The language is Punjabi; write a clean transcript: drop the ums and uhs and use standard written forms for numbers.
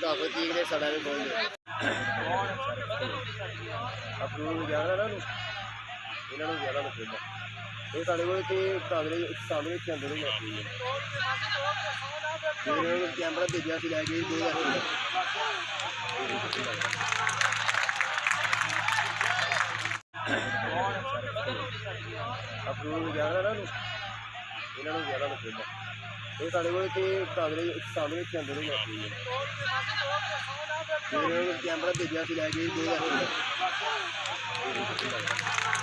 10 ਤਰੀਕ ਦੇ ਸਾਡਾ ਵੀ ਬੋਲ ਅਪਰੂਵ ਜ਼ਿਆਦਾ ਨਾ ਇਹਨਾਂ ਨੂੰ ਜ਼ਿਆਦਾ ਲੱਗਦਾ ਇਹ ਸਾਡੇ ਕੋਲ ਤੇ ਕਾਗਜ਼ ਸਾਹਮਣੇ ਚੰਦ ਨੂੰ ਲੱਗੀ ਹੈ ਫਿਰ ਕੈਮਰਾ ਭੇਜਿਆ ਸੀ ਲੈ ਕੇ 2000 ਅਪਰੂਵ ਜ਼ਿਆਦਾ ਨਾ ਇਹਨਾਂ ਨੂੰ ਜ਼ਿਆਦਾ ਲੱਗਦਾ ਇਹ ਸਾਡੇ ਕੋਲ ਤੇ ਕਾਗਜ਼ ਸਾਹਮਣੇ ਚੰਦ ਨੂੰ ਲੱਗੀ ਹੈ ਫਿਰ ਕੈਮਰਾ ਭੇਜਿਆ ਸੀ ਲੈ ਕੇ 2000